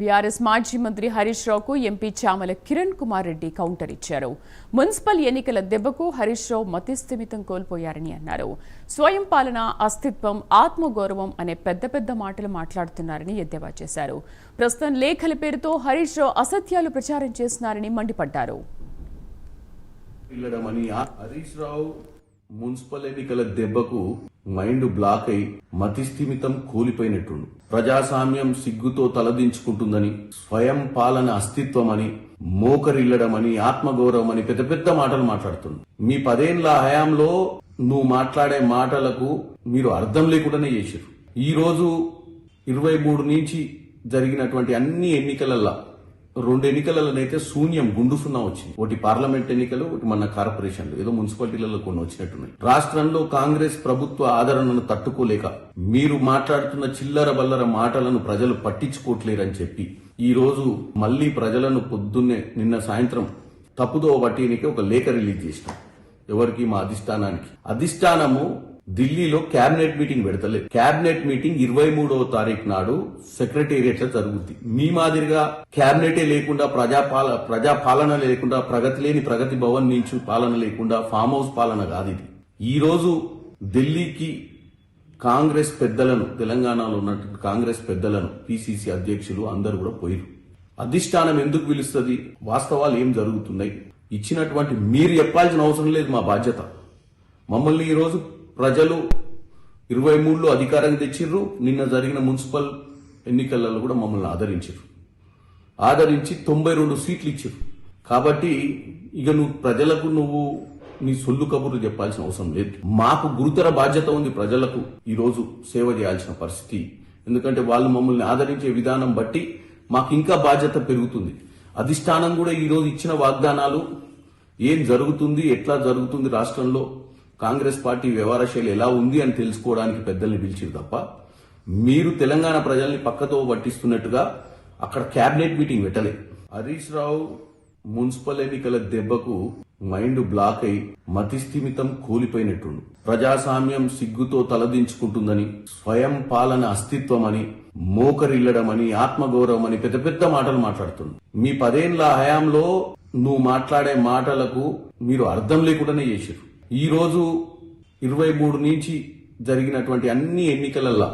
BRS మాజీ మంత్రి హరీష్ రావుకు ఎంపీ చామల కిరణ్ కుమార్ రెడ్డి కౌంటర్ ఇచ్చారు. మున్సిపల్ ఎన్నికల దెబ్బకు హరీష్ రావు మతిస్థిమితం కోల్పోయారని అన్నారు. స్వయం పాలన, అస్తిత్వం, ఆత్మగౌరవం అనే పెద్ద మాటలు మాట్లాడుతున్నారని ఎద్దేవా చేశారు. ప్రస్తుతం లేఖల పేరుతో హరీష్ రావు అసత్యాలు ప్రచారం చేస్తున్నారని మండిపడ్డారు. హరీష్ రావు మున్సిపల్ ఎన్నికల దెబ్బకు మైండ్ బ్లాక్ అయి మతిస్థిమితం కూలిపోయినట్టుండు. ప్రజాస్వామ్యం సిగ్గుతో తలదించుకుంటుందని, స్వయం పాలన అస్తిత్వమని, మోకరిల్లడమని, ఆత్మగౌరవం అని పెద్ద మాటలు మాట్లాడుతుంది. మీ 10 ఏళ్ల హయాంలో నువ్వు మాట్లాడే మాటలకు మీరు అర్థం లేకుండానే చేశారు. ఈ రోజు 23 నుంచి జరిగినటువంటి అన్ని ఎన్నికలల్లో 2 ఎన్నికలలోనైతే శూన్యం, గుండు సున్నా వచ్చింది. ఒకటి పార్లమెంట్ ఎన్నికలు, ఒకటి మన కార్పొరేషన్లు, ఏదో మున్సిపాలిటీలలో కొన్ని వచ్చినట్టున్నాయి. రాష్ట్రంలో కాంగ్రెస్ ప్రభుత్వ ఆదరణను తట్టుకోలేక మీరు మాట్లాడుతున్న చిల్లర బల్లర మాటలను ప్రజలు పట్టించుకోవట్లేరని చెప్పి ఈ రోజు మళ్లీ ప్రజలను పొద్దున్నే నిన్న సాయంత్రం తప్పుదో బట్టినికి ఒక లేఖ రిలీజ్ చేసినాం. ఎవరికి? మా అధిష్టానము ఢిల్లీలో క్యాబినెట్ మీటింగ్ పెడతలేదు. క్యాబినెట్ మీటింగ్ 23వ తారీఖు నాడు సెక్రటేరియట్ లో జరుగుద్ది. మీ మాదిరిగా క్యాబినెటే లేకుండా, ప్రజాపాలన లేకుండా, ప్రగతి లేని ప్రగతి భవన్ నుంచి పాలన లేకుండా ఫామ్ హౌస్ పాలన కాదు ఇది. ఈ రోజు ఢిల్లీకి కాంగ్రెస్ పెద్దలను, తెలంగాణలో ఉన్నటువంటి కాంగ్రెస్ పెద్దలను, పిసిసి అధ్యక్షులు అందరూ కూడా పోయిరు. అధిష్టానం ఎందుకు పిలుస్తుంది? వాస్తవాలు ఏం జరుగుతున్నాయి ఇచ్చినటువంటి మీరు చెప్పాల్సిన అవసరం లేదు. మా బాధ్యత. మమ్మల్ని ఈ రోజు ప్రజలు 23లో అధికారానికి తెచ్చిర్రు. నిన్న జరిగిన మున్సిపల్ ఎన్నికలలో కూడా మమ్మల్ని ఆదరించి 92 సీట్లు ఇచ్చిర్రు. కాబట్టి ఇక ప్రజలకు నీ సొల్లు కబుర్లు చెప్పాల్సిన అవసరం లేదు. మాకు గురుతర బాధ్యత ఉంది. ప్రజలకు ఈ రోజు సేవ చేయాల్సిన పరిస్థితి. ఎందుకంటే వాళ్ళు మమ్మల్ని ఆదరించే విధానం బట్టి మాకు ఇంకా బాధ్యత పెరుగుతుంది. అధిష్టానం కూడా ఈ రోజు ఇచ్చిన వాగ్దానాలు ఏం జరుగుతుంది, ఎట్లా జరుగుతుంది, రాష్ట్రంలో కాంగ్రెస్ పార్టీ వ్యవహార శైలి ఎలా ఉంది అని తెలుసుకోవడానికి పెద్దల్ని పిలిచిరు తప్ప మీరు తెలంగాణ ప్రజల్ని పక్కతో పట్టిస్తున్నట్టుగా అక్కడ క్యాబినెట్ మీటింగ్ పెట్టలే. హరీష్ రావు మున్సిపల్ ఎన్నికల దెబ్బకు మైండ్ బ్లాక్ అయి మతిస్థిమితం కూలిపోయినట్టుండు. ప్రజాస్వామ్యం సిగ్గుతో తలదించుకుంటుందని, స్వయం పాలన అస్తిత్వమని, మోకరిల్లడమని, ఆత్మగౌరవం అని పెద్ద మాటలు మాట్లాడుతుంది. మీ 10 ఏళ్ల హయాంలో నువ్వు మాట్లాడే మాటలకు మీరు అర్థం లేకుండానే చేశారు. ఈ రోజు 23 నుంచి జరిగినటువంటి అన్ని ఎన్నికలల్లో